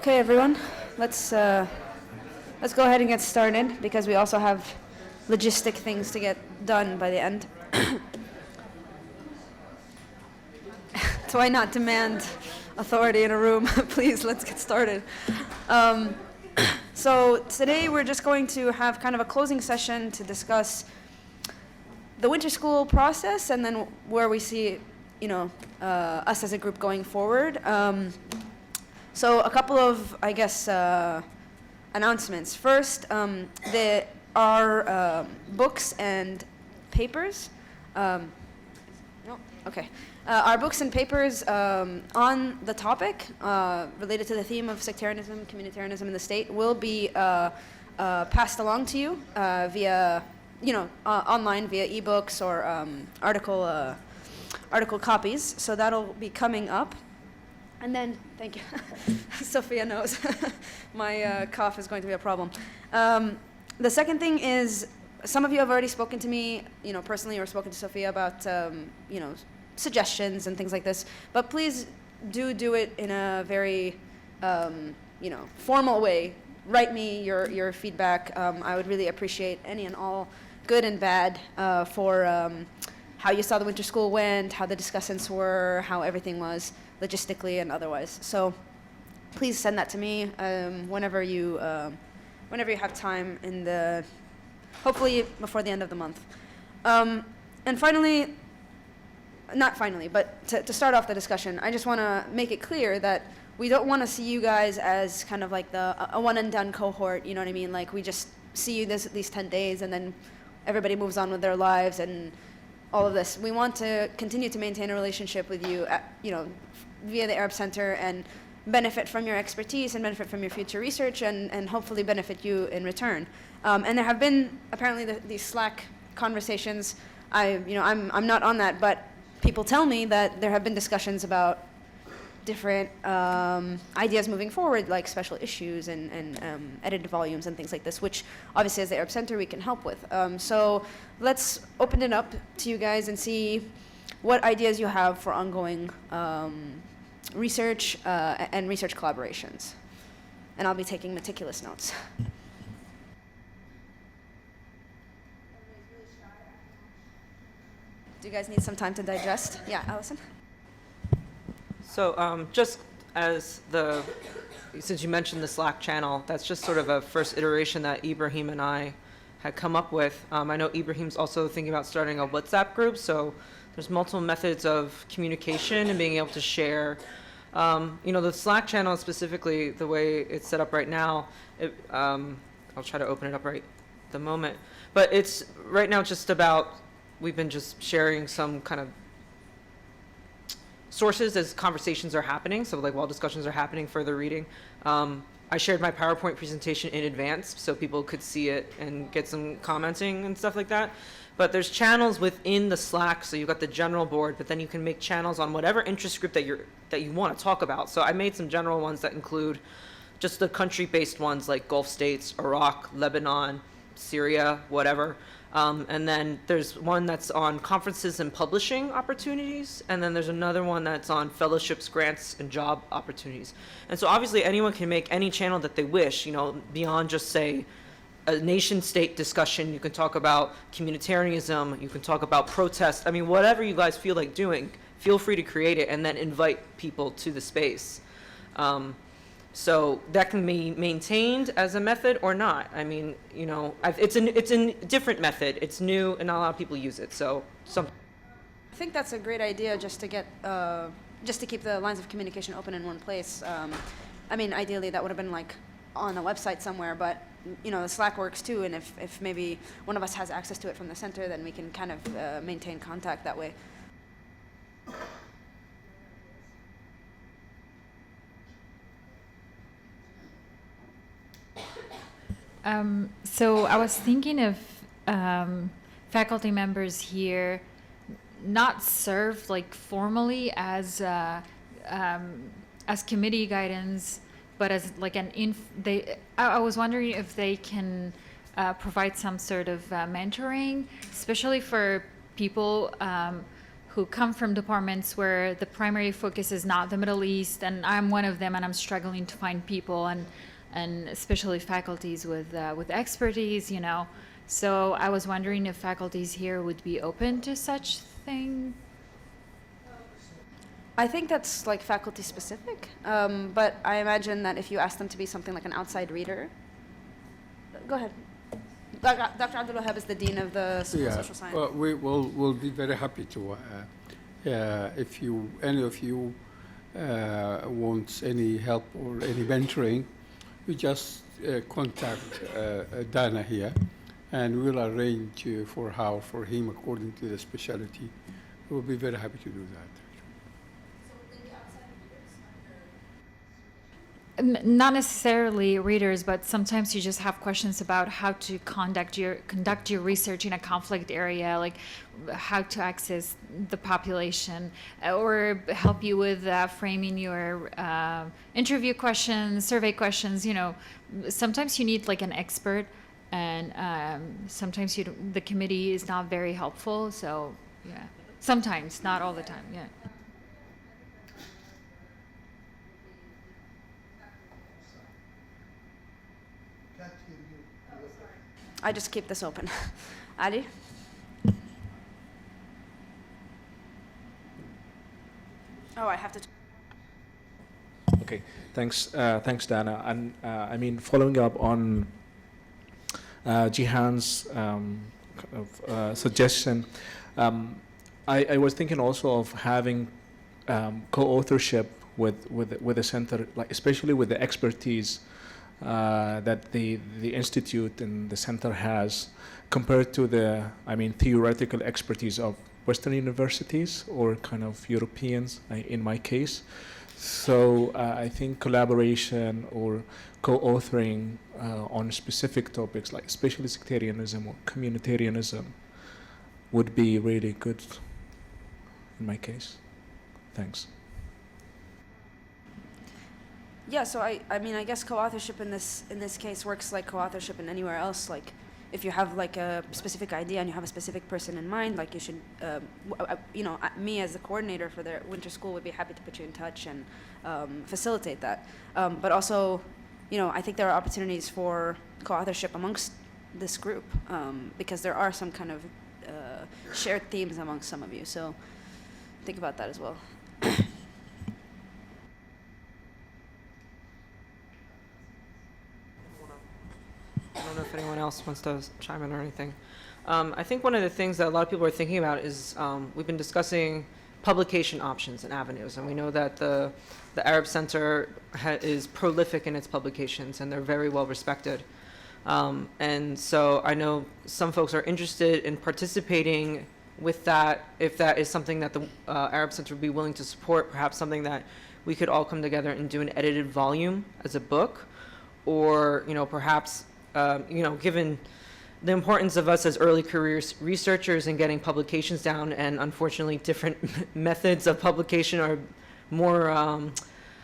Okay, everyone, let's go ahead and get started because we also have logistic things to get done by the end. So why not demand authority in a room? Please, let's get started. So today we're just going to have kind of a closing session to discuss the winter school process and then where we see, us as a group going forward. So a couple of, I guess, announcements. First, there are books and papers. Our books and papers on the topic related to the theme of sectarianism, communitarianism in the state will be passed along to you via, online via ebooks or article copies. So that'll be coming up. And then, thank you, Sophia knows my cough is going to be a problem. The second thing is, some of you have already spoken to me, personally, or spoken to Sophia about, suggestions and things like this. But please do it in a very, formal way. Write me your feedback. I would really appreciate any and all, good and bad, for how you saw the winter school went, how the discussants were, how everything was, logistically and otherwise. So please send that to me whenever you have time hopefully before the end of the month. And finally, not finally, but to start off the discussion, I just want to make it clear that we don't want to see you guys as kind of like a one and done cohort, you know what I mean? Like we just see you these 10 days and then everybody moves on with their lives and all of this. We want to continue to maintain a relationship with you, via the Arab Center and benefit from your expertise and benefit from your future research and hopefully benefit you in return. And there have been apparently these Slack conversations. I'm not on that, but people tell me that there have been discussions about different ideas moving forward, like special issues and edited volumes and things like this, which obviously as the Arab Center we can help with. So let's open it up to you guys and see what ideas you have for ongoing research and research collaborations. And I'll be taking meticulous notes. Do you guys need some time to digest? Yeah, Allison? So just since you mentioned the Slack channel, that's just sort of a first iteration that Ibrahim and I had come up with. I know Ibrahim's also thinking about starting a WhatsApp group, so there's multiple methods of communication and being able to share. The Slack channel specifically, the way it's set up right now, I'll try to open it up right at the moment, but it's right now just about, we've been just sharing some kind of sources as conversations are happening. So like while discussions are happening, further reading. I shared my PowerPoint presentation in advance so people could see it and get some commenting and stuff like that. But there's channels within the Slack, so you've got the general board, but then you can make channels on whatever interest group that you want to talk about. So I made some general ones that include just the country-based ones like Gulf states, Iraq, Lebanon, Syria, whatever. And then there's one that's on conferences and publishing opportunities, and then there's another one that's on fellowships, grants, and job opportunities. And so obviously anyone can make any channel that they wish, beyond just say a nation-state discussion. You can talk about communitarianism, you can talk about protest. I mean, whatever you guys feel like doing, feel free to create it and then invite people to the space. So that can be maintained as a method or not. I mean, it's a different method. It's new and not a lot of people use it. So I think that's a great idea just to get, just to keep the lines of communication open in one place. I mean, ideally that would have been like on a website somewhere, but the Slack works too. And if maybe one of us has access to it from the center, then we can kind of maintain contact that way. So I was thinking of faculty members here not served like formally as committee guidance, but as like I was wondering if they can provide some sort of mentoring, especially for people who come from departments where the primary focus is not the Middle East, and I'm one of them, and I'm struggling to find people, and especially faculties with expertise, you know. So I was wondering if faculties here would be open to such thing. I think that's like faculty specific, but I imagine that if you ask them to be something like an outside reader, go ahead. Dr. Abdul Wahab is the dean of the School of Social Science. Well, we'll be very happy to. If any of you wants any help or any mentoring, you just contact Dana here, and we'll arrange for him according to the specialty. We'll be very happy to do that. Not necessarily readers, but sometimes you just have questions about how to conduct your research in a conflict area, like how to access the population, or help you with framing your interview questions, survey questions. You know, sometimes you need like an expert, and sometimes the committee is not very helpful. So yeah, sometimes, not all the time. Yeah. I just keep this open. Ali? Oh, I have to. Okay, thanks, Dana. And I mean, following up on Jihan's suggestion, I was thinking also of having co-authorship with the center, like especially with the expertise that the institute and the center has, compared to the, I mean, theoretical expertise of Western universities or kind of Europeans, in my case. So I think collaboration or co-authoring on specific topics, like especially sectarianism or communitarianism, would be really good in my case. Thanks. Yeah, so I mean, I guess co-authorship in this case works like co-authorship in anywhere else. Like, if you have like a specific idea and you have a specific person in mind, like you should, you know, me as the coordinator for the winter school would be happy to put you in touch and facilitate that. But also, you know, I think there are opportunities for co-authorship amongst this group because there are some kind of shared themes amongst some of you. So think about that as well. I don't know if anyone else wants to chime in or anything. I think one of the things that a lot of people are thinking about is we've been discussing publication options and avenues, and we know that the Arab Center is prolific in its publications, and they're very well respected. And so I know some folks are interested in participating with that, if that is something that the Arab Center would be willing to support, perhaps something that we could all come together and do an edited volume as a book, or, you know, perhaps you know, given the importance of us as early career researchers and getting publications down, and unfortunately different methods of publication are more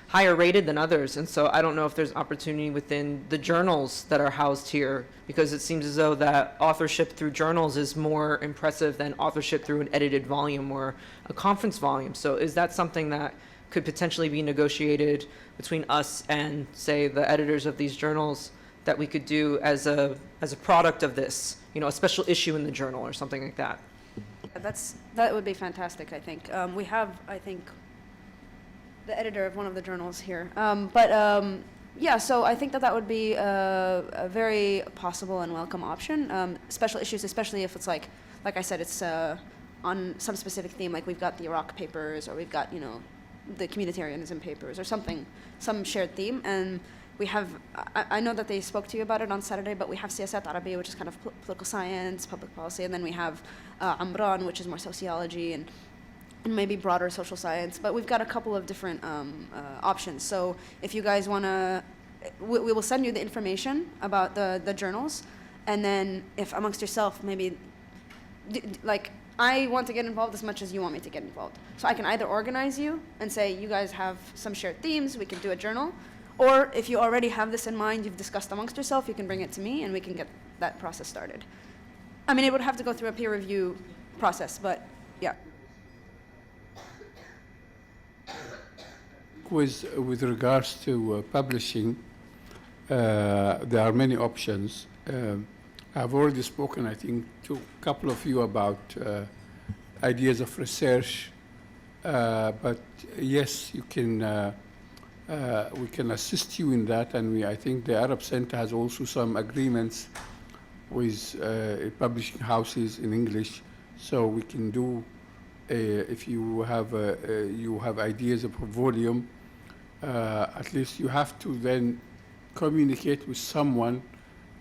higher rated than others. And so I don't know if there's opportunity within the journals that are housed here, because it seems as though that authorship through journals is more impressive than authorship through an edited volume or a conference volume. So is that something that could potentially be negotiated between us and, say, the editors of these journals, that we could do as a product of this, you know, a special issue in the journal or something like that? That would be fantastic, I think. We have, I think, the editor of one of the journals here. Yeah, so I think that would be a very possible and welcome option. Special issues, especially if it's like I said, it's on some specific theme, like we've got the Iraq papers, or we've got, you know, the Communitarianism papers, or something, some shared theme. And we have, I know that they spoke to you about it on Saturday, but we have Siyasat Arabiya, which is kind of political science, public policy, and then we have Amran, which is more sociology and maybe broader social science. But we've got a couple of different options. So if you guys want to, we will send you the information about the journals, and then if amongst yourself, maybe, like, I want to get involved as much as you want me to get involved. So I can either organize you and say, you guys have some shared themes, we can do a journal. Or if you already have this in mind, you've discussed amongst yourself, you can bring it to me and we can get that process started. I mean, it would have to go through a peer review process, but yeah. think with regards to publishing, there are many options. I've already spoken, I think, to a couple of you about ideas of research, but yes, you can. We can assist you in that, and I think the Arab Center has also some agreements with publishing houses in English, so we can do. If you have ideas of a volume, at least you have to then communicate with someone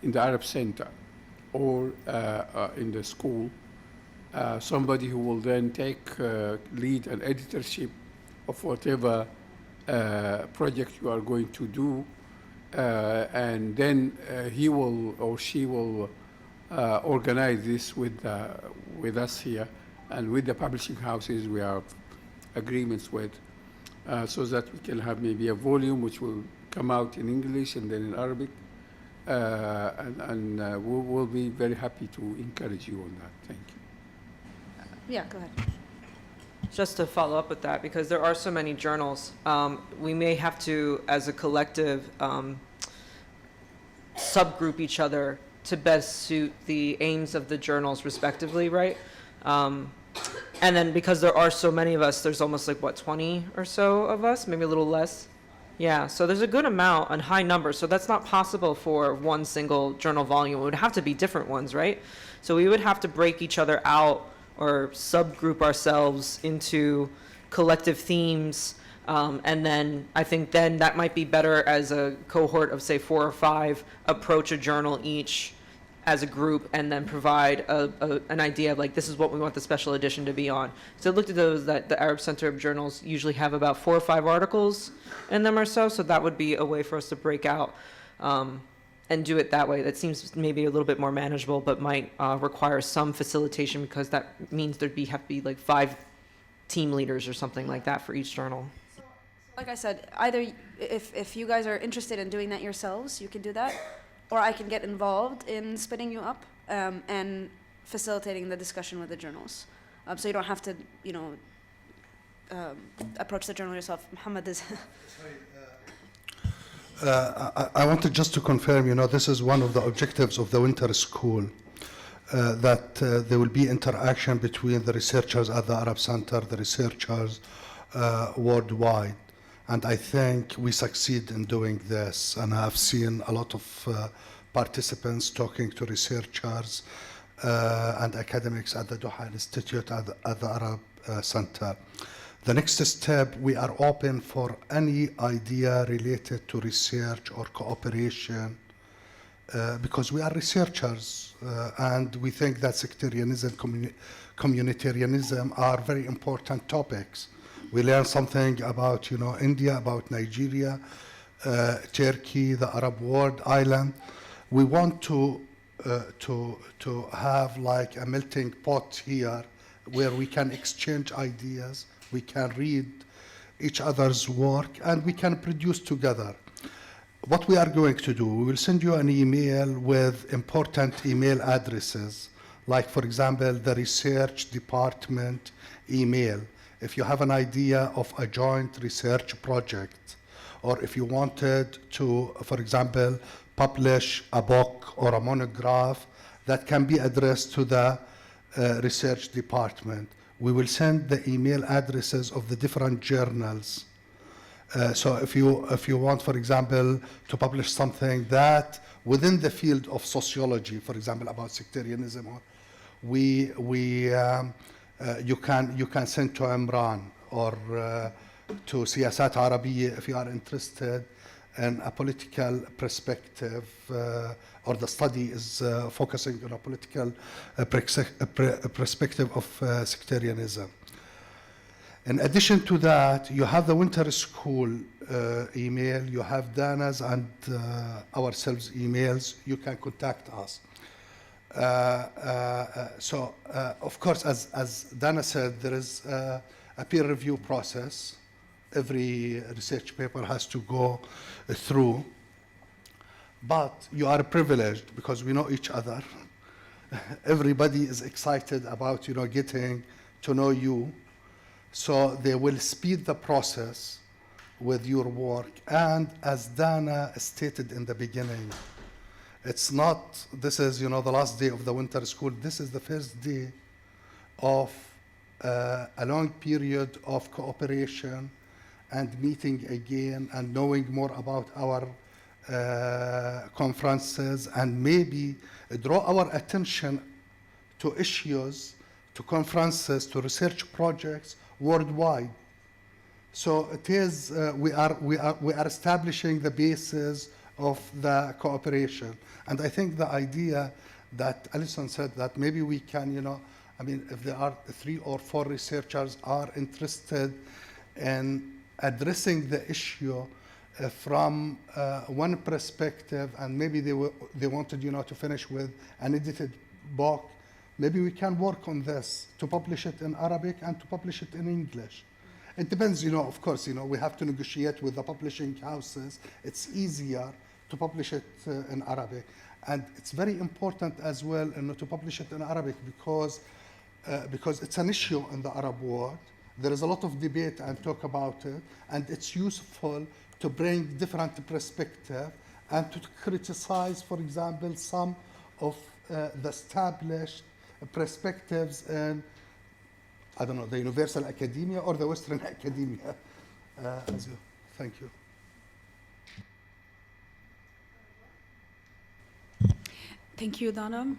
in the Arab Center or in the school, somebody who will then take lead and editorship of whatever project you are going to do, and then he will or she will organize this with us here and with the publishing houses we have agreements with, so that we can have maybe a volume which will come out in English and then in Arabic, and we'll be very happy to encourage you on that. Thank you. Yeah, go ahead. Just to follow up with that, because there are so many journals, we may have to, as a collective, subgroup each other to best suit the aims of the journals respectively, right? And then because there are so many of us, there's almost like, what, 20 or so of us, maybe a little less? Yeah, so there's a good amount, a high number, so that's not possible for one single journal volume. It would have to be different ones, right? So we would have to break each other out or subgroup ourselves into collective themes, and then I think then that might be better as a cohort of, say, 4 or 5, approach a journal each as a group and then provide an idea of, like, this is what we want the special edition to be on. So I looked at those, that the Arab Center of Journals usually have about 4 or 5 articles in them or so that would be a way for us to break out and do it that way. That seems maybe a little bit more manageable, but might require some facilitation, because that means have to be like 5 team leaders or something like that for each journal. Like I said, either if you guys are interested in doing that yourselves, you can do that, or I can get involved in splitting you up and facilitating the discussion with the journals. So you don't have to, approach the journal yourself. Muhammad is. I wanted just to confirm, this is one of the objectives of the winter school, that there will be interaction between the researchers at the Arab Center, the researchers worldwide. And I think we succeed in doing this. And I've seen a lot of participants talking to researchers and academics at the Doha Institute at the Arab Center. The next step, we are open for any idea related to research or cooperation, because we are researchers, and we think that sectarianism, communitarianism are very important topics. We learn something about, India, about Nigeria, Turkey, the Arab world, island. We want to have like a melting pot here where we can exchange ideas, we can read each other's work, and we can produce together. What we are going to do, we will send you an email with important email addresses, like, for example, the research department email. If you have an idea of a joint research project, or if you wanted to, for example, publish a book or a monograph that can be addressed to the research department, we will send the email addresses of the different journals. So if you want, for example, to publish something that within the field of sociology, for example, about sectarianism, you can send to Imran or to Siyasat Arabiya if you are interested in a political perspective, or the study is focusing on a political perspective of sectarianism. In addition to that, you have the winter school email, you have Dana's and ourselves emails, you can contact us. Of course, as Dana said, there is a peer review process. Every research paper has to go through. But you are privileged because we know each other. Everybody is excited about, getting to know you. So they will speed the process with your work. And as Dana stated in the beginning, it's not, this is, the last day of the winter school. This is the first day of a long period of cooperation and meeting again and knowing more about our conferences, and maybe draw our attention to issues, to conferences, to research projects worldwide. So it is, we are establishing the basis of the cooperation. And I think the idea that Alison said, that maybe we can, if there are 3 or 4 researchers are interested in addressing the issue from one perspective, and maybe they wanted, to finish with an edited book, maybe we can work on this to publish it in Arabic and to publish it in English. It depends, of course, we have to negotiate with the publishing houses. It's easier to publish it in Arabic. And it's very important as well to publish it in Arabic because it's an issue in the Arab world. There is a lot of debate and talk about it, and it's useful to bring different perspectives and to criticize, for example, some of the established perspectives in, I don't know, the universal academia or the Western academia. Thank you. Thank you, Dana.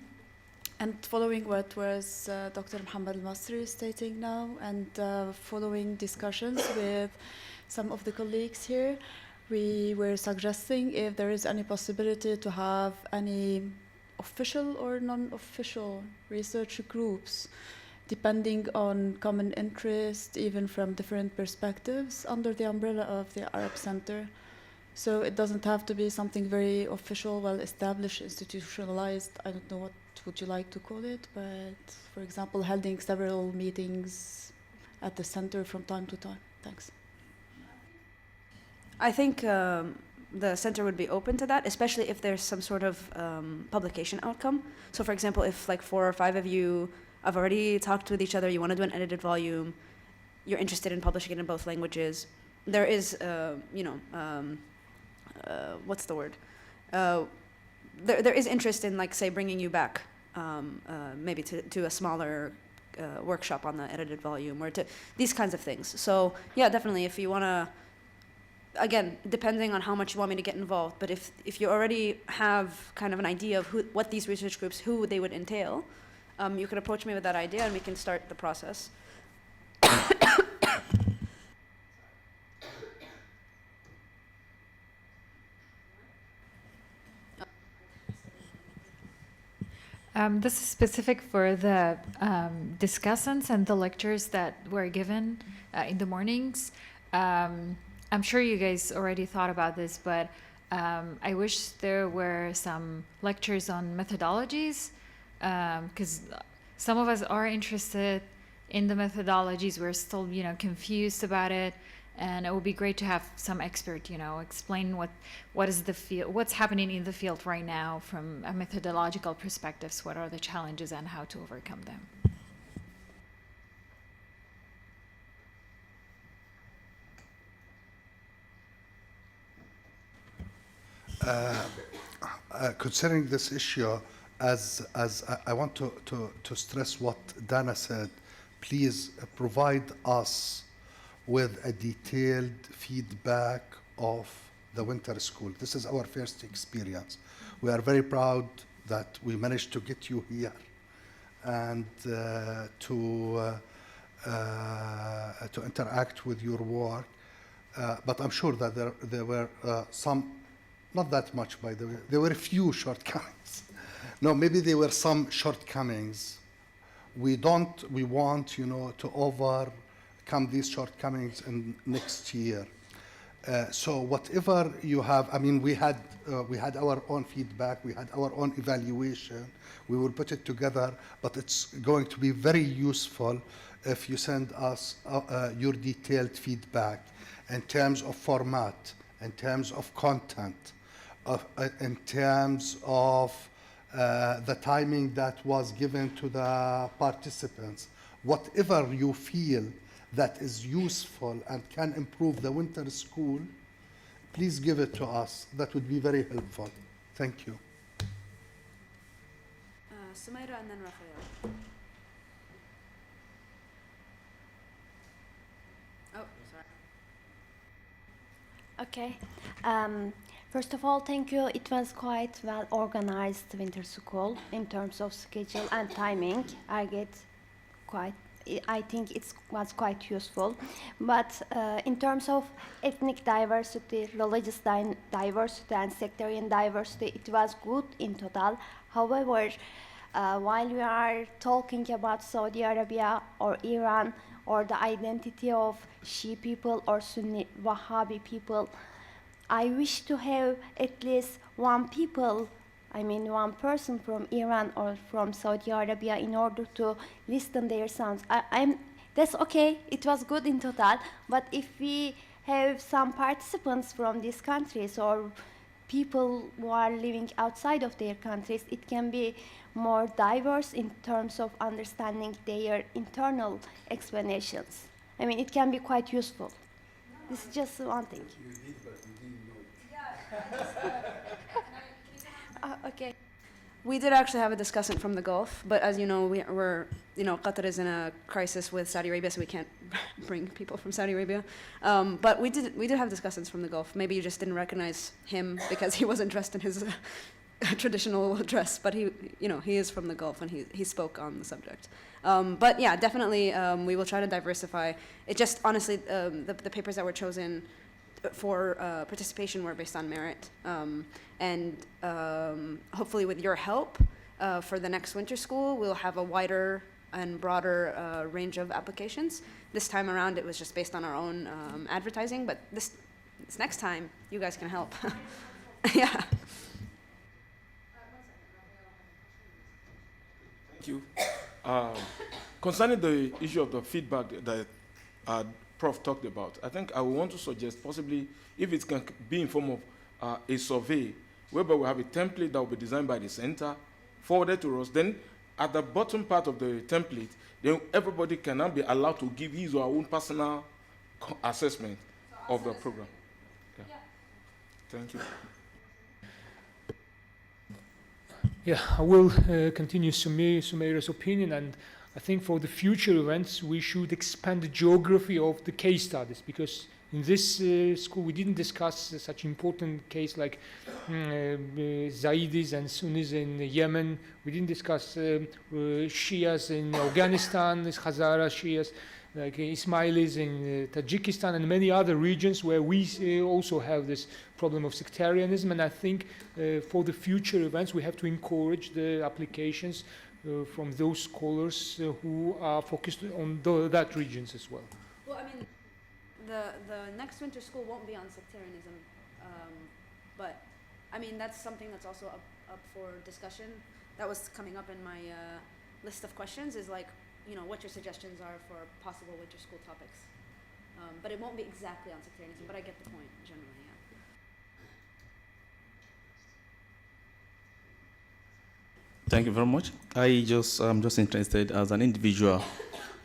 And following what was Dr. Muhammad al-Masri stating now, and following discussions with some of the colleagues here, we were suggesting if there is any possibility to have any official or non-official research groups, depending on common interest, even from different perspectives, under the umbrella of the Arab Center. So it doesn't have to be something very official, well-established, institutionalized. I don't know what would you like to call it, but for example, holding several meetings at the center from time to time. Thanks. I think the center would be open to that, especially if there's some sort of publication outcome. So for example, if like 4 or 5 of you have already talked with each other, you want to do an edited volume, you're interested in publishing it in both languages, there is, what's the word? There is interest in, like, say, bringing you back, maybe to a smaller workshop on the edited volume, or to these kinds of things. So yeah, definitely, if you want to, again, depending on how much you want me to get involved, but if you already have kind of an idea of what these research groups, who they would entail, you can approach me with that idea and we can start the process. This is specific for the discussants and the lectures that were given in the mornings. I'm sure you guys already thought about this, but I wish there were some lectures on methodologies, because some of us are interested in the methodologies. We're still, confused about it. And it would be great to have some expert, explain what is the field, what's happening in the field right now from a methodological perspective. What are the challenges and how to overcome them? Concerning this issue, as I want to stress what Dana said, please provide us with a detailed feedback of the winter school. This is our first experience. We are very proud that we managed to get you here and to interact with your work. But I'm sure that there were some, not that much by the way, there were a few shortcomings. No, maybe there were some shortcomings. We want, to overcome these shortcomings in next year. So whatever you have, we had our own feedback, we had our own evaluation, we will put it together, but it's going to be very useful if you send us your detailed feedback in terms of format, in terms of content, in terms of the timing that was given to the participants. Whatever you feel that is useful and can improve the winter school, please give it to us. That would be very helpful. Thank you. Sumaira and then Raphael. Oh, sorry. Okay. First of all, thank you. It was quite well organized winter school in terms of schedule and timing. I think it was quite useful. But in terms of ethnic diversity, religious diversity, and sectarian diversity, it was good in total. However, while we are talking about Saudi Arabia or Iran or the identity of Shia people or Sunni Wahhabi people, I wish to have at least one person from Iran or from Saudi Arabia in order to listen their sounds. That's okay, it was good in total, but if we have some participants from these countries or people who are living outside of their countries, it can be more diverse in terms of understanding their internal explanations. I mean, it can be quite useful. This is just one thing. Okay. We did actually have a discussant from the Gulf, but as you know, Qatar is in a crisis with Saudi Arabia, so we can't bring people from Saudi Arabia. But we did have discussants from the Gulf. Maybe you just didn't recognize him because he wasn't dressed in his traditional dress, but he is from the Gulf and he spoke on the subject. But yeah, definitely we will try to diversify. It just honestly, the papers that were chosen for participation were based on merit. And hopefully with your help for the next winter school, we'll have a wider and broader range of applications. This time around, it was just based on our own advertising, but this next time, you guys can help. Yeah. Thank you. Concerning the issue of the feedback that Prof talked about, I think I would want to suggest possibly if it can be in form of a survey, whereby we have a template that will be designed by the center, forwarded to us. Then at the bottom part of the template, then everybody can now be allowed to give his or her own personal assessment of the program. Yeah. Thank you. Yeah, I will continue Sumaira's opinion, and I think for the future events we should expand the geography of the case studies, because in this school we didn't discuss such important case like Zaidis and Sunnis in Yemen. We didn't discuss Shias in Afghanistan, Hazara Shias, like Ismailis in Tajikistan and many other regions where we also have this problem of sectarianism. And I think for the future events we have to encourage the applications from those scholars who are focused on that regions as well. Well, I mean, the next winter school won't be on sectarianism, but I mean that's something that's also up for discussion. That was coming up in my list of questions, is like, what your suggestions are for possible winter school topics. But it won't be exactly on sectarianism, but I get the point generally, yeah. Thank you very much. I'm just interested as an individual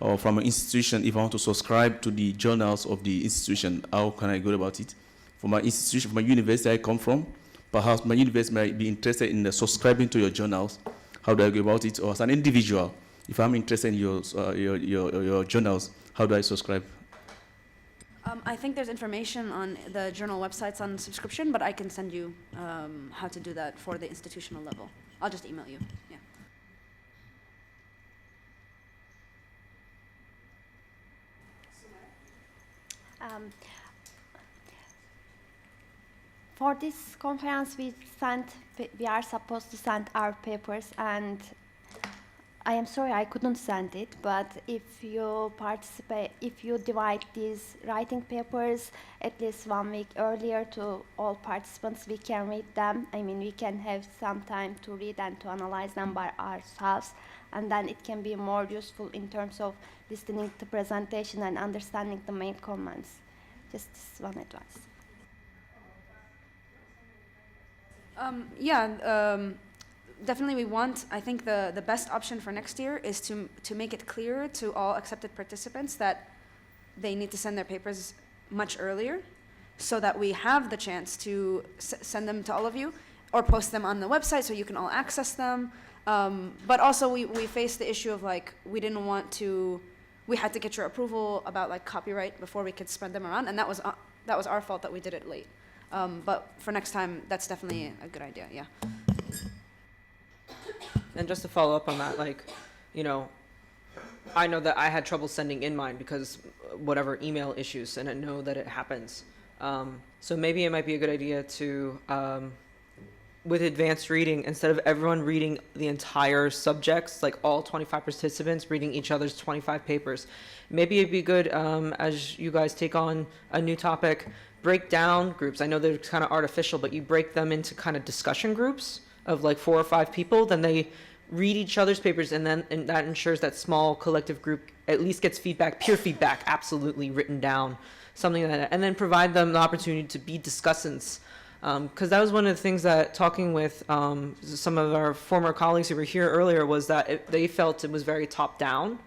or from an institution, if I want to subscribe to the journals of the institution, how can I go about it? For my institution, from my university I come from, perhaps my university might be interested in subscribing to your journals. How do I go about it? Or as an individual, if I'm interested in your journals, how do I subscribe? I think there's information on the journal websites on subscription, but I can send you how to do that for the institutional level. I'll just email you, yeah. For this conference, we are supposed to send our papers, and I am sorry I couldn't send it, but if you divide these writing papers at least 1 week earlier to all participants, we can read them. I mean, we can have some time to read and to analyze them by ourselves, and then it can be more useful in terms of listening to presentation and understanding the main comments. Just this one advice. Definitely we want, I think the best option for next year is to make it clear to all accepted participants that they need to send their papers much earlier so that we have the chance to send them to all of you or post them on the website so you can all access them. But also we faced the issue of like, we had to get your approval about like copyright before we could spread them around, and that was our fault that we did it late. But for next time, that's definitely a good idea, yeah. And just to follow up on that, like, you know, I know that I had trouble sending in mine because whatever email issues, and I know that it happens. So maybe it might be a good idea to, with advanced reading, instead of everyone reading the entire subjects, like all 25 participants reading each other's 25 papers, maybe it'd be good, as you guys take on a new topic, break down groups. I know they're kind of artificial, but you break them into kind of discussion groups of like 4 or 5 people, then they read each other's papers, and that ensures that small collective group at least gets feedback, peer feedback, absolutely written down, something like that, and then provide them the opportunity to be discussants. Because that was one of the things that talking with some of our former colleagues who were here earlier was that they felt it was very top down,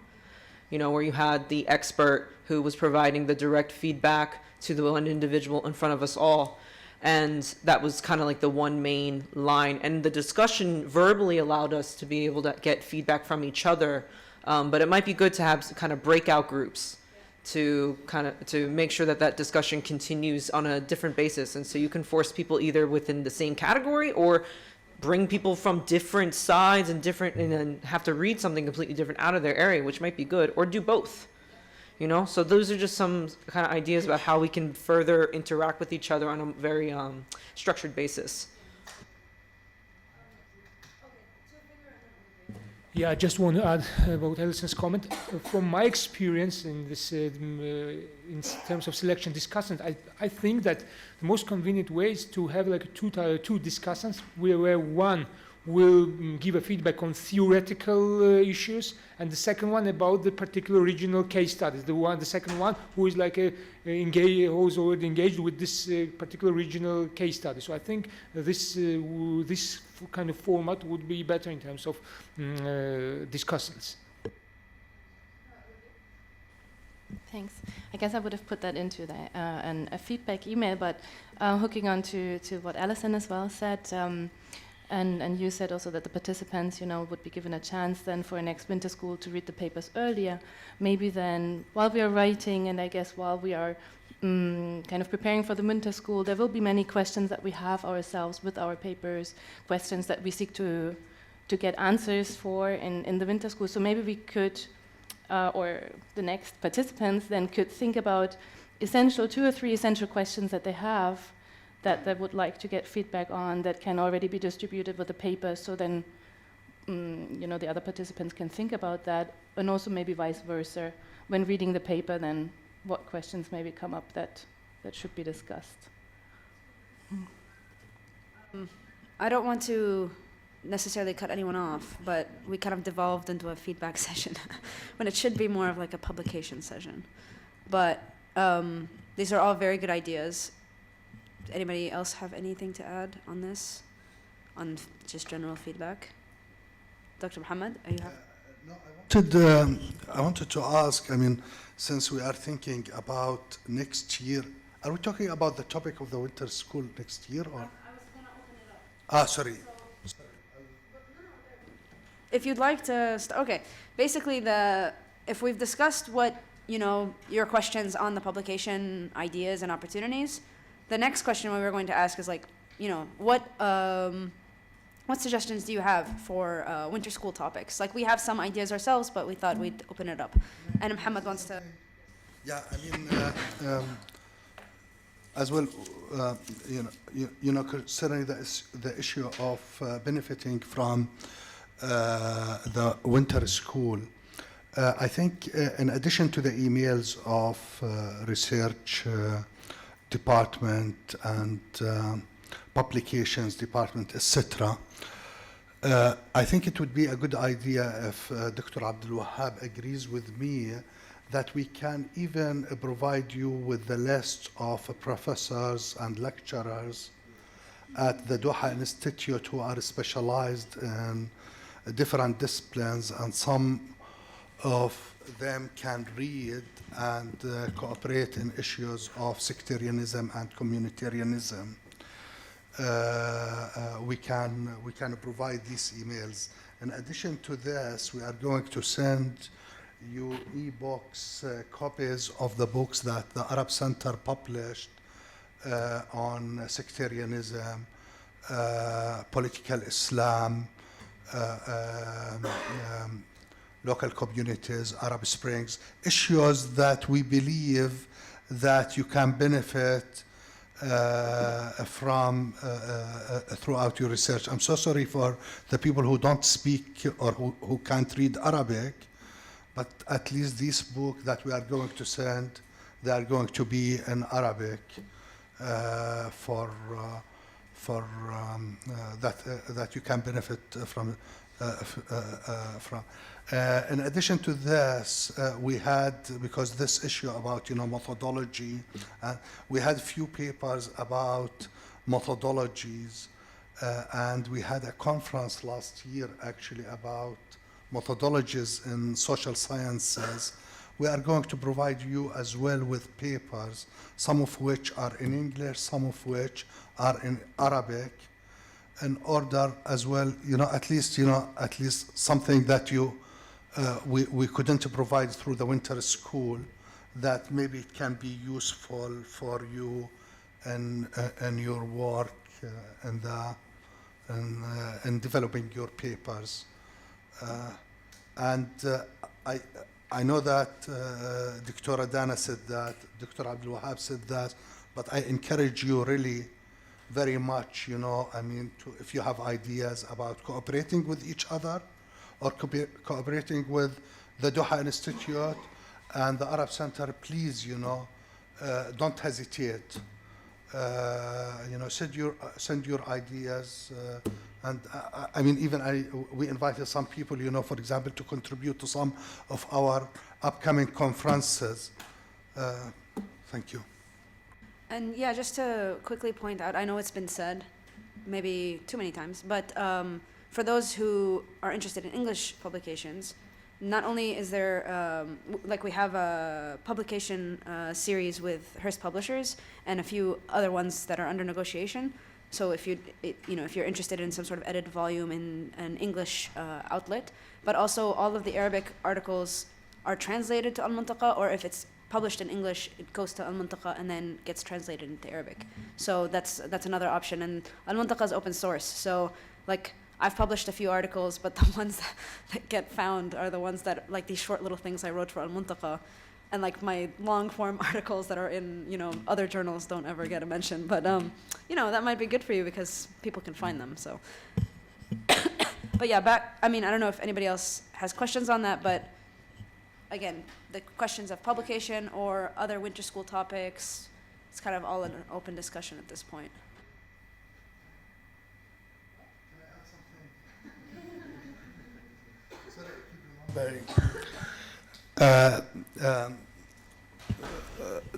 you know, where you had the expert who was providing the direct feedback to the one individual in front of us all. And that was kind of like the one main line. And the discussion verbally allowed us to be able to get feedback from each other. But it might be good to have kind of breakout groups to make sure that discussion continues on a different basis. And so you can force people either within the same category or bring people from different sides and then have to read something completely different out of their area, which might be good, or do both. You know, so those are just some kind of ideas about how we can further interact with each other on a very structured basis. Yeah, I just want to add about Allison's comment. From my experience in this, in terms of selection discussants, I think that the most convenient way is to have like two discussants, where one will give a feedback on theoretical issues, and the second one about the particular regional case studies. The second one who is like who's already engaged with this particular regional case study. So I think this kind of format would be better in terms of discussants. Thanks. I guess I would have put that into a feedback email, but hooking on to what Allison as well said. And you said also that the participants, you know, would be given a chance then for next winter school to read the papers earlier. Maybe then, while we are writing, and I guess while we are kind of preparing for the winter school, there will be many questions that we have ourselves with our papers, questions that we seek to get answers for in the winter school. So maybe we could, or the next participants then could think about 2 or 3 essential questions that they have that they would like to get feedback on, that can already be distributed with the paper, so then you know, the other participants can think about that, and also maybe vice versa. When reading the paper, then what questions maybe come up that should be discussed. I don't want to necessarily cut anyone off, but we kind of devolved into a feedback session when it should be more of like a publication session. But these are all very good ideas. Anybody else have anything to add on this, on just general feedback? Dr. Muhammad, are you have? I wanted to ask, I mean, since we are thinking about next year, are we talking about the topic of the winter school next year, or? I was going to open it up. Sorry. If you'd like to, okay. Basically, if we've discussed what, you know, your questions on the publication ideas and opportunities, the next question we were going to ask is like, you know, what suggestions do you have for winter school topics? Like, we have some ideas ourselves, but we thought we'd open it up. And Muhammad wants to. Yeah, I mean, as well, you know, considering the issue of benefiting from the winter school, I think in addition to the emails of research department and publications department, etc., I think it would be a good idea if Dr. Abdul Wahab agrees with me that we can even provide you with the list of professors and lecturers at the Doha Institute who are specialized in different disciplines, and some of them can read and cooperate in issues of sectarianism and communitarianism. We can provide these emails. In addition to this, we are going to send you e-books, copies of the books that the Arab Center published on sectarianism, political Islam, local communities, Arab Springs, issues that we believe that you can benefit from throughout your research. I'm so sorry for the people who don't speak or who can't read Arabic, but at least this book that we are going to send, they are going to be in Arabic that you can benefit from. In addition to this, we had, because this issue about methodology, we had few papers about methodologies, and we had a conference last year actually about methodologies in social sciences. We are going to provide you as well with papers, some of which are in English, some of which are in Arabic, in order as well, at least something that we couldn't provide through the winter school, that maybe it can be useful for you in your work in developing your papers. I know that Dr. Dana said that, Dr. Abdul Wahab said that, but I encourage you really very much, if you have ideas about cooperating with each other or cooperating with the Doha Institute and the Arab Center, please, don't hesitate. Send your ideas. We invited some people, for example, to contribute to some of our upcoming conferences. Thank you. And yeah, just to quickly point out, I know it's been said maybe too many times, but for those who are interested in English publications, not only is there, we have a publication series with Hearst Publishers and a few other ones that are under negotiation. So if you're interested in some sort of edited volume in an English outlet, but also all of the Arabic articles are translated to Al-Muntaqa, or if it's published in English, it goes to Al-Muntaqa and then gets translated into Arabic. So that's another option. And Al-Muntaqa is open source. So I've published a few articles, but the ones that get found are the ones that, these short little things I wrote for Al-Muntaqa. And my long form articles that are in, other journals don't ever get a mention. But, that might be good for you because people can find them, so. But yeah, I don't know if anybody else has questions on that, but again, the questions of publication or other winter school topics, it's kind of all in an open discussion at this point.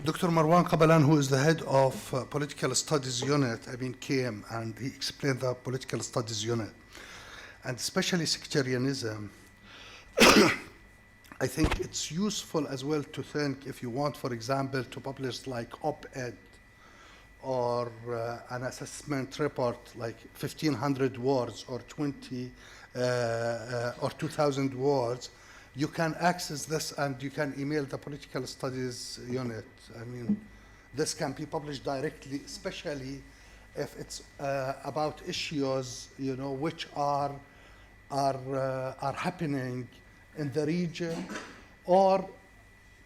Dr. Marwan Qabalan, who is the head of Political Studies Unit, came and he explained the Political Studies Unit, and especially sectarianism. I think it's useful as well to think, if you want, for example, to publish op-ed or an assessment report 1,500 words or 20 or 2,000 words, you can access this and you can email the Political Studies Unit. This can be published directly, especially if it's about issues, which are happening in the region or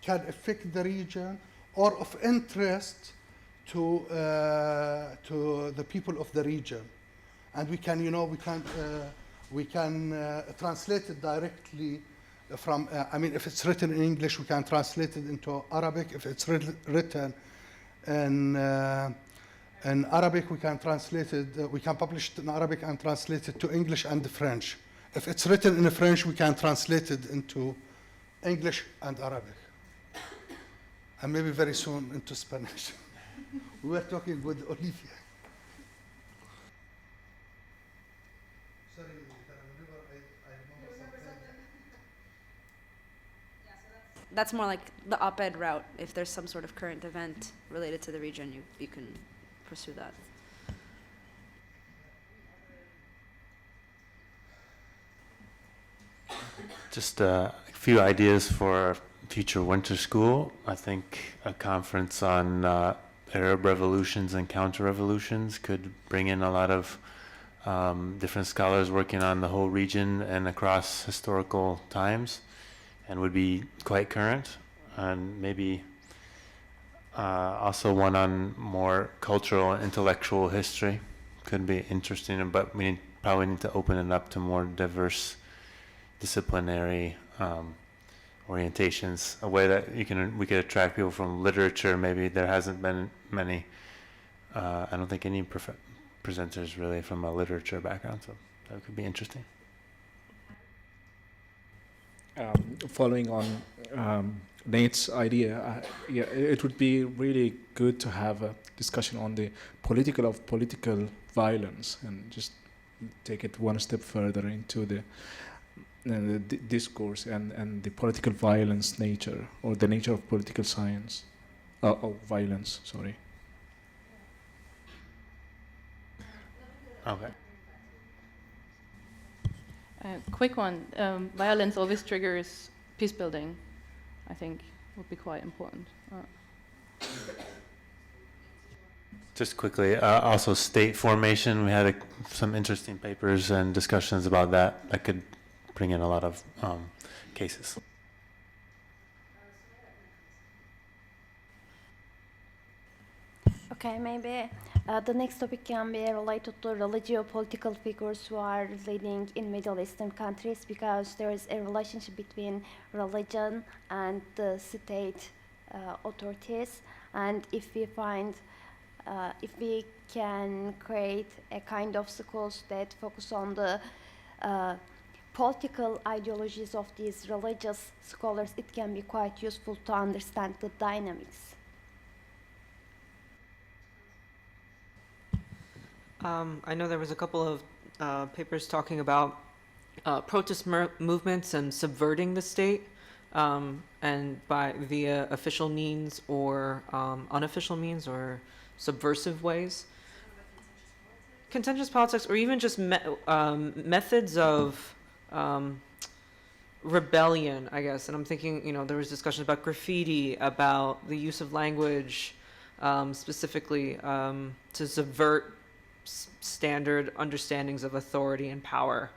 can affect the region or of interest to the people of the region. And we can, we can translate it directly from, if it's written in English, we can translate it into Arabic. If it's written in Arabic, we can translate it, we can publish it in Arabic and translate it to English and French. If it's written in French, we can translate it into English and Arabic. And maybe very soon into Spanish. We were talking with Olivia. Sorry, I remember something. that's more like the op-ed route. If there's some sort of current event related to the region, you can pursue that. Just a few ideas for future winter school. I think a conference on Arab revolutions and counter-revolutions could bring in a lot of different scholars working on the whole region and across historical times, and would be quite current. And maybe also one on more cultural and intellectual history could be interesting, but we probably need to open it up to more diverse disciplinary orientations, a way that we could attract people from literature. Maybe there hasn't been many, I don't think any presenters really from a literature background, so that could be interesting. Following on Nate's idea, yeah, it would be really good to have a discussion on the political violence, and just take it one step further into the discourse and the political violence nature, or the nature of political science, violence, sorry. Okay. Quick one. Violence always triggers peace building, I think would be quite important. Just quickly, also state formation. We had some interesting papers and discussions about that. That could bring in a lot of cases. Okay, maybe the next topic can be related to religio-political figures who are leading in Middle Eastern countries, because there is a relationship between religion and the state authorities. And if we find, if we can create a kind of schools that focus on the political ideologies of these religious scholars, it can be quite useful to understand the dynamics. I know there was a couple of papers talking about protest movements and subverting the state, and via official means or unofficial means or subversive ways. Contentious politics, or even just methods of rebellion, I guess. And I'm thinking, there was discussion about graffiti, about the use of language, specifically to subvert standard understandings of authority and power,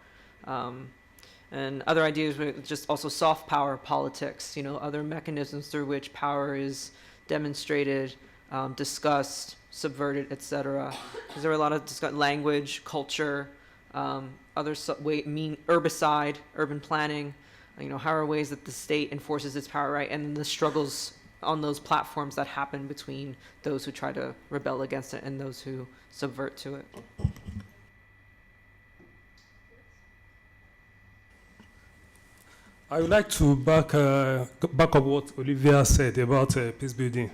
and other ideas were just also soft power politics, other mechanisms through which power is demonstrated, discussed, subverted, etc. Because there were a lot of language, culture, other herbicide, urban planning, how are ways that the state enforces its power, right, and the struggles on those platforms that happen between those who try to rebel against it and those who subvert to it. I would like to back up what Olivia said about peace building,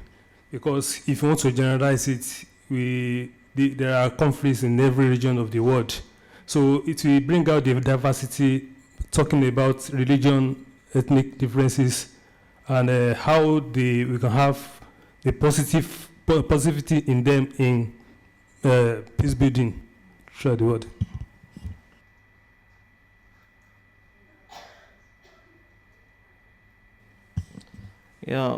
because if you want to generalize it, there are conflicts in every region of the world. So it will bring out the diversity, talking about religion, ethnic differences, and how we can have the positivity in them in peace building throughout the world. Yeah,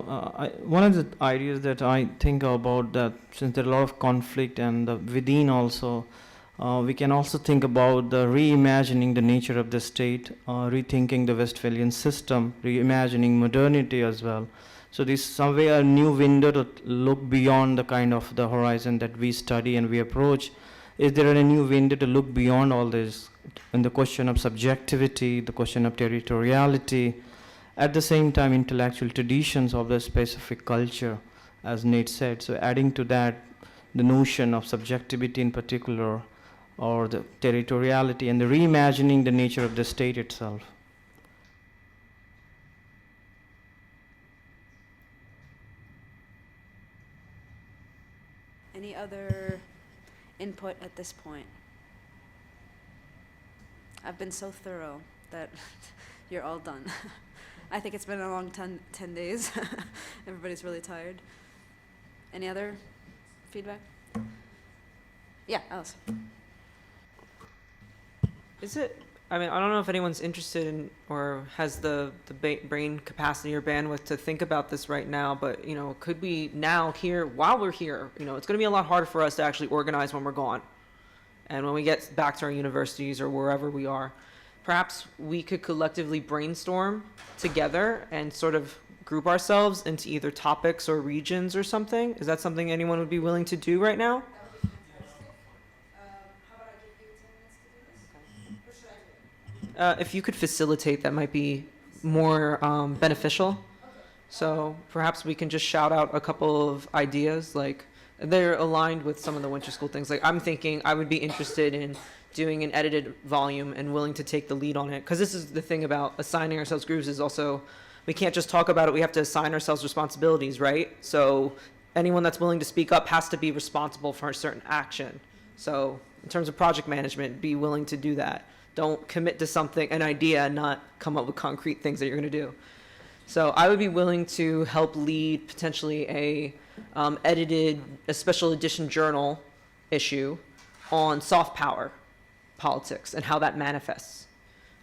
one of the ideas that I think about, that since there are a lot of conflict and within also, we can also think about the reimagining the nature of the state, rethinking the Westphalian system, reimagining modernity as well. So this some way a new window to look beyond the kind of the horizon that we study and we approach. Is there a new window to look beyond all this, in the question of subjectivity, the question of territoriality, at the same time intellectual traditions of the specific culture, as Nate said. So adding to that the notion of subjectivity in particular, or the territoriality, and the reimagining the nature of the state itself. Any other input at this point? I've been so thorough that you're all done. I think it's been a long 10 days. Everybody's really tired. Any other feedback? Yeah, Alice. Is it? I mean, I don't know if anyone's interested in or has the brain capacity or bandwidth to think about this right now, but, you know, could we now here, while we're here, you know, it's going to be a lot harder for us to actually organize when we're gone. And when we get back to our universities or wherever we are, perhaps we could collectively brainstorm together and sort of group ourselves into either topics or regions or something. Is that something anyone would be willing to do right now? If you could facilitate, that might be more beneficial. So perhaps we can just shout out a couple of ideas, like they're aligned with some of the winter school things. Like I'm thinking I would be interested in doing an edited volume and willing to take the lead on it. Because this is the thing about assigning ourselves groups is also, we can't just talk about it, we have to assign ourselves responsibilities, right? So anyone that's willing to speak up has to be responsible for a certain action. So in terms of project management, be willing to do that. Don't commit to something, an idea, and not come up with concrete things that you're going to do. So I would be willing to help lead potentially a special edition journal issue on soft power politics and how that manifests.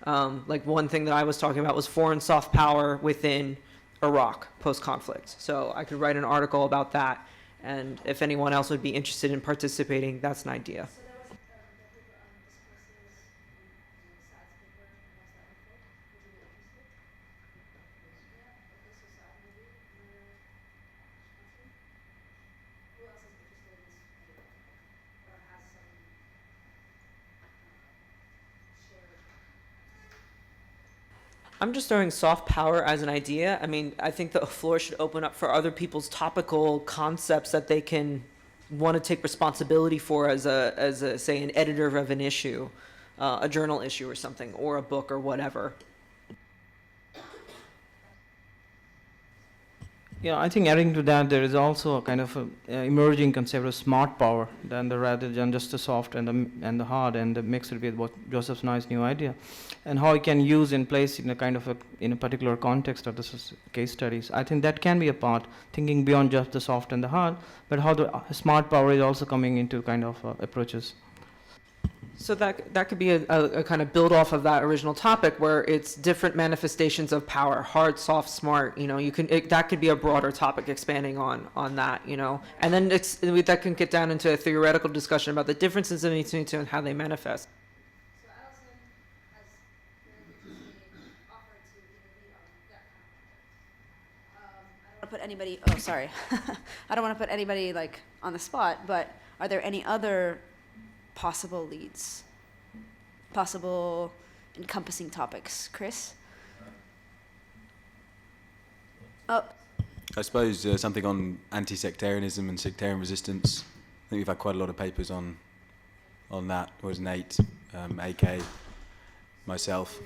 Like one thing that I was talking about was foreign soft power within Iraq post-conflict. So I could write an article about that, and if anyone else would be interested in participating, that's an idea. I'm just throwing soft power as an idea. I mean, I think the floor should open up for other people's topical concepts that they can want to take responsibility for as a say, an editor of an issue, a journal issue or something, or a book or whatever. Yeah, I think adding to that, there is also a kind of a emerging concept of smart power, rather than just the soft and the hard, and the mix it with what Joseph's nice new idea, and how it can use in place in a kind of in a particular context of the case studies. I think that can be a part, thinking beyond just the soft and the hard, but how the smart power is also coming into kind of approaches. So that could be a kind of build off of that original topic where it's different manifestations of power, hard, soft, smart. You know, that could be a broader topic expanding on that. You know, and then that can get down into a theoretical discussion about the differences in between two and how they manifest. Put anybody. Oh, sorry. I don't want to put anybody like on the spot. But are there any other possible leads, possible encompassing topics? Chris? Oh. I suppose something on anti-sectarianism and sectarian resistance. I think we've had quite a lot of papers on that. There was Nate, AK, myself.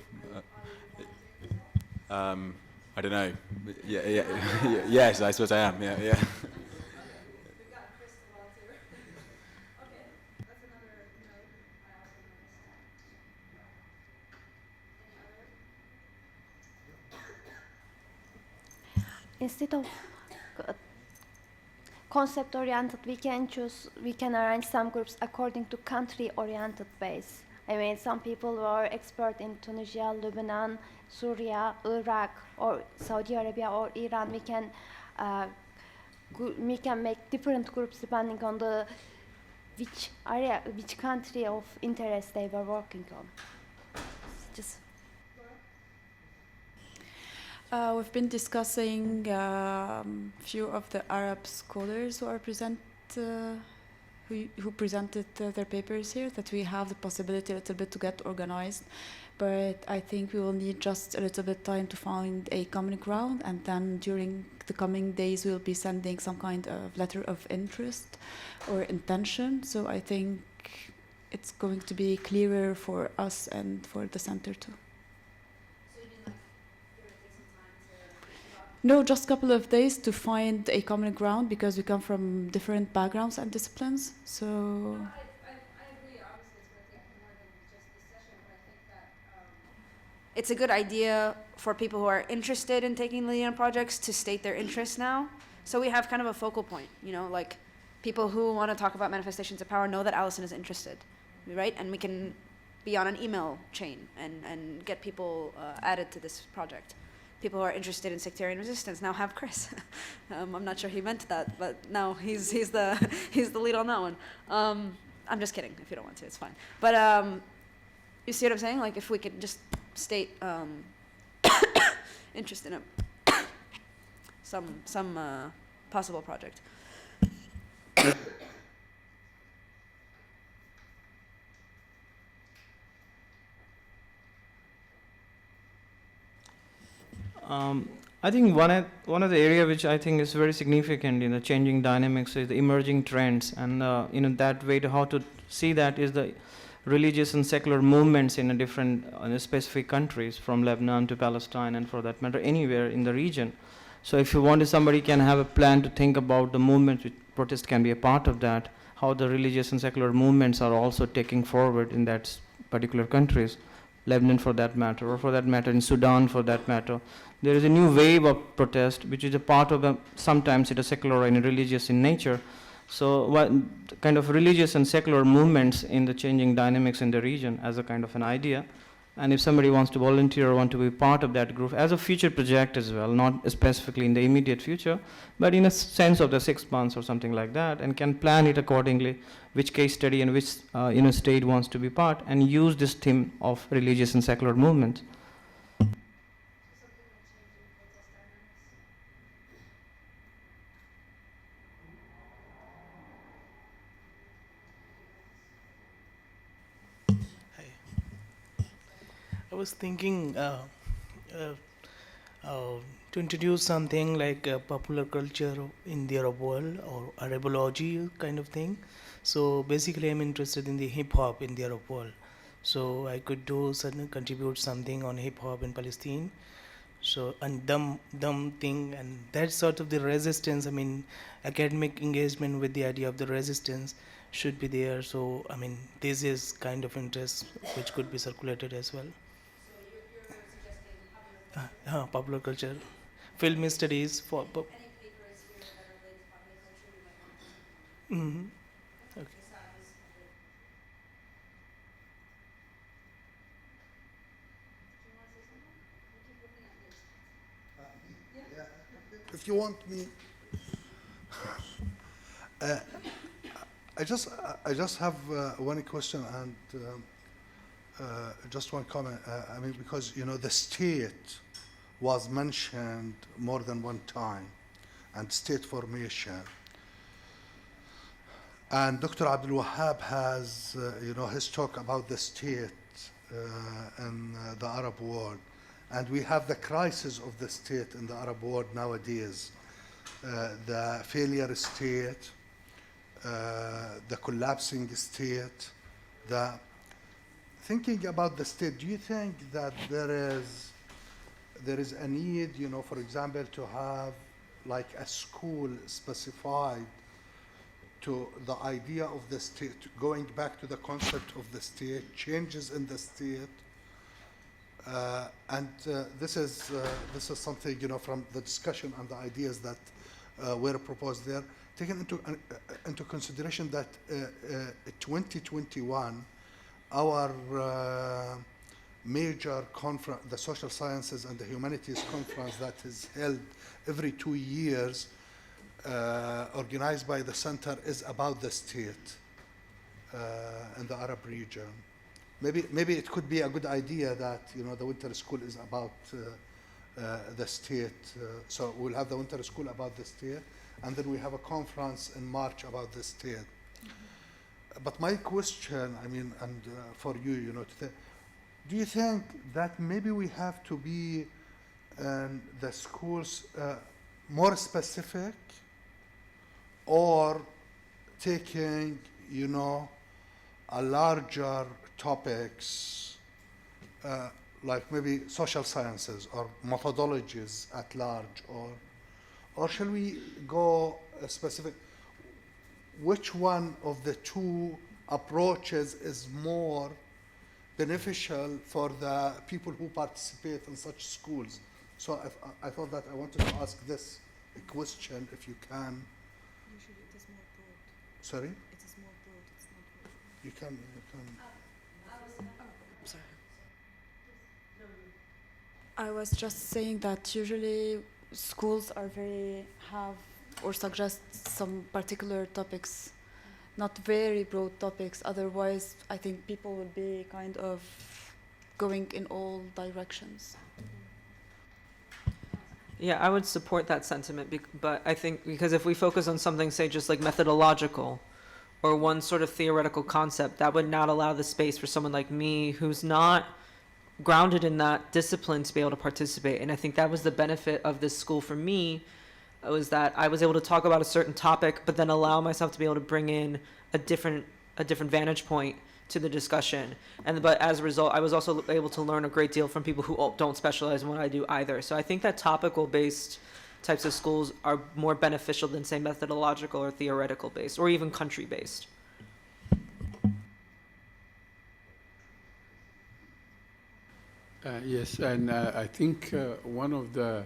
I don't know. Yes, I suppose I am. Yeah. Instead of concept-oriented, we can arrange some groups according to country-oriented base. I mean, some people were expert in Tunisia, Lebanon, Syria, Iraq, or Saudi Arabia, or Iran. We can make different groups depending on which country of interest they were working on. Just. We've been discussing few of the Arab scholars who are who presented their papers here, that we have the possibility a little bit to get organized, but I think we will need just a little bit time to find a common ground, and then during the coming days we'll be sending some kind of letter of interest or intention. So I think it's going to be clearer for us and for the center too. No, just a couple of days to find a common ground, because we come from different backgrounds and disciplines. So. No, I agree. Obviously, it's going to take more than just this session, but I think that it's a good idea for people who are interested in taking lead on projects to state their interest now. So we have kind of a focal point, like people who want to talk about manifestations of power know that Allison is interested, right? And we can be on an email chain and get people added to this project. People who are interested in sectarian resistance now have Chris. I'm not sure he meant that, but now he's the lead on that one. I'm just kidding. If you don't want to, it's fine. But you see what I'm saying? Like if we could just state interest in some possible project. I think one of the area which I think is very significant in the changing dynamics is the emerging trends, and that way to how to see that is the religious and secular movements in a different specific countries, from Lebanon to Palestine, and for that matter anywhere in the region. So if you want, somebody can have a plan to think about the movement, which protest can be a part of that, how the religious and secular movements are also taking forward in that particular countries, Lebanon for that matter, or for that matter in Sudan for that matter. There is a new wave of protest, which is a part of sometimes it is secular and religious in nature. So what kind of religious and secular movements in the changing dynamics in the region as a kind of an idea. And if somebody wants to volunteer or want to be part of that group as a future project as well, not specifically in the immediate future, but in a sense of the 6 months or something like that, and can plan it accordingly, which case study and which state wants to be part, and use this theme of religious and secular movement. I was thinking to introduce something like popular culture in the Arab world, or Arabology kind of thing. So basically I'm interested in the hip hop in the Arab world. So I could contribute something on hip hop in Palestine. So, and dumb thing, and that sort of the resistance, I mean, academic engagement with the idea of the resistance should be there. So, I mean, this is kind of interest which could be circulated as well. Popular culture, film studies for. Any papers here that are related to popular culture you might want to. Okay. If you want me, I just have one question and just one comment. I mean, because the state was mentioned more than one time, and state formation. And Dr. Abdul Wahab has, his talk about the state in the Arab world. And we have the crisis of the state in the Arab world nowadays. The failure state, the collapsing state, thinking about the state, do you think that there is a need, for example, to have like a school specified to the idea of the state, going back to the concept of the state, changes in the state, and this is something from the discussion and the ideas that were proposed there, taken into consideration that 2021, our major conference, the Social Sciences and the Humanities Conference that is held every 2 years, organized by the center, is about the state in the Arab region. Maybe it could be a good idea that the winter school is about the state. So we'll have the winter school about the state, and then we have a conference in March about the state. But my question, I mean, and for you, do you think that maybe we have to be in the schools more specific, or taking, a larger topics, like maybe social sciences or methodologies at large, or shall we go specific? Which one of the two approaches is more beneficial for the people who participate in such schools. So I thought that I wanted to ask this question, if you can. Usually it is more broad. Sorry? It is more broad, it's not very. You can. Sorry. I was just saying that usually schools are have or suggest some particular topics, not very broad topics. Otherwise, I think people will be kind of going in all directions. Yeah, I would support that sentiment, but I think because if we focus on something, say, just like methodological or one sort of theoretical concept, that would not allow the space for someone like me who's not grounded in that discipline to be able to participate. And I think that was the benefit of this school for me, was that I was able to talk about a certain topic, but then allow myself to be able to bring in a different vantage point to the discussion. But as a result, I was also able to learn a great deal from people who don't specialize in what I do either. So I think that topical based types of schools are more beneficial than, say, methodological or theoretical based, or even country based. Yes, and I think one of the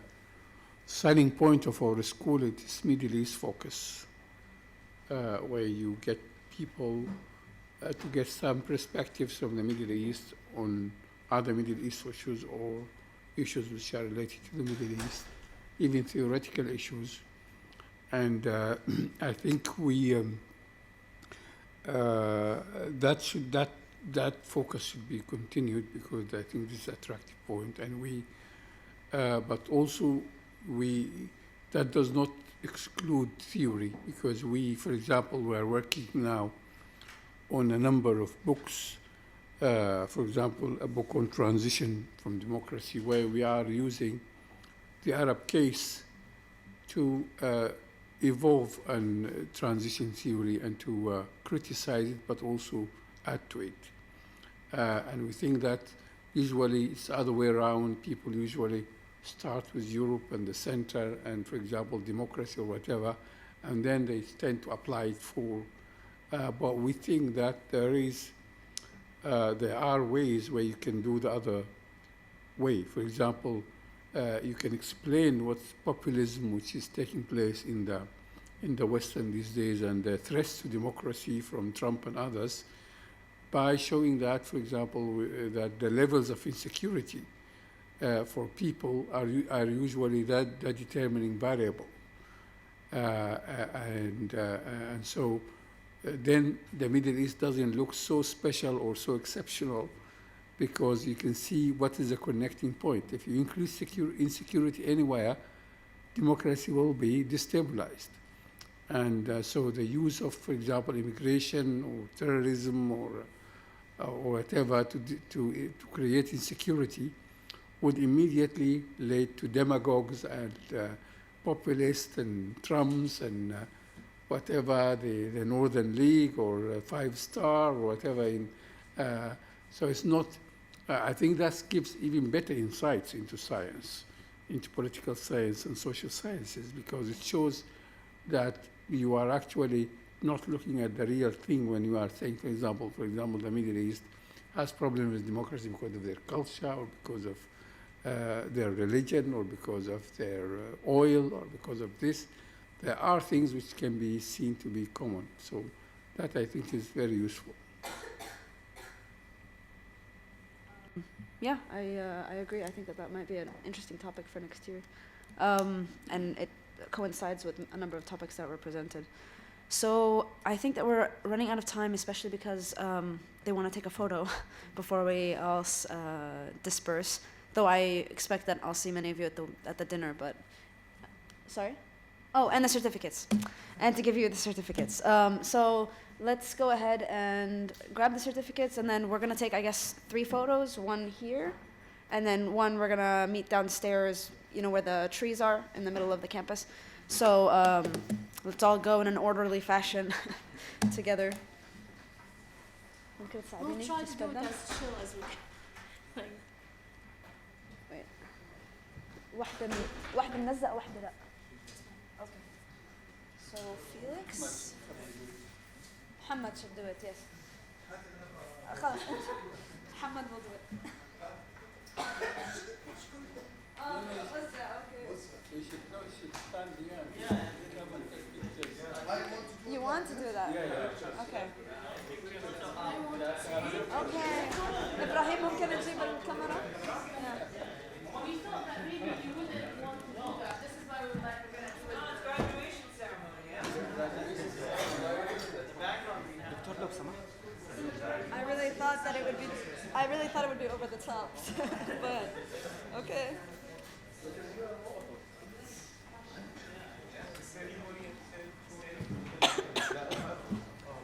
selling point of our school is Middle East focus, where you get people to get some perspectives from the Middle East on other Middle East issues or issues which are related to the Middle East, even theoretical issues. And I think we that focus should be continued, because I think this is an attractive point. And but also that does not exclude theory, because we, for example, we are working now on a number of books. For example, a book on transition from democracy, where we are using the Arab case to evolve and transition theory and to criticize it, but also add to it. And we think that usually it's the other way around. People usually start with Europe and the center and, for example, democracy or whatever, and then they tend to apply it for. But we think that there are ways where you can do the other way. For example, you can explain what's populism, which is taking place in the Western these days, and the threats to democracy from Trump and others, by showing that, for example, that the levels of insecurity for people are usually that determining variable, and so then the Middle East doesn't look so special or so exceptional, because you can see what is the connecting point. If you increase insecurity anywhere, democracy will be destabilized. And so the use of, for example, immigration or terrorism or whatever to create insecurity would immediately lead to demagogues and populists and Trumps and whatever, the Northern League or Five Star or whatever. So it's not, I think that gives even better insights into science, into political science and social sciences, because it shows that you are actually not looking at the real thing when you are saying, for example, the Middle East has problems with democracy because of their culture or because of their religion or because of their oil or because of this. There are things which can be seen to be common. So that, I think, is very useful. Yeah, I agree. I think that might be an interesting topic for next year. And it coincides with a number of topics that were presented. So I think that we're running out of time, especially because they want to take a photo before we all disperse. Though I expect that I'll see many of you at the dinner, but... Sorry? Oh, and the certificates. And to give you the certificates. So let's go ahead and grab the certificates, and then we're going to take, I guess, 3 photos, one here, and then one we're going to meet downstairs, where the trees are in the middle of the campus. So let's all go in an orderly fashion together. We'll try to do it as chill as we can. Wait. واحدة ملزقة واحدة لا. Okay. So Felix. Muhammad should do it, yes. خلاص. محمد will do it. You want to do that? Okay. Okay. إبراهيم ممكن تجيب الكاميرا؟ We thought that maybe you wouldn't want to do that. This is why we would like to get into it. Graduation ceremony, I really thought it would be over the top, but okay.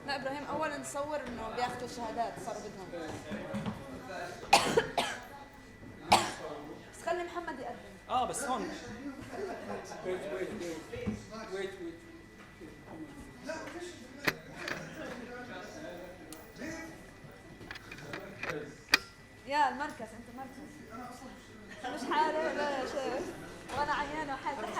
لا إبراهيم أولا نصور إنه بياخذوا شهادات صاروا بدهم. بس خلي محمد يقدم. بس هون. يا المركز أنت مركز. مش حالة لا شيء وأنا عيانة وحالتي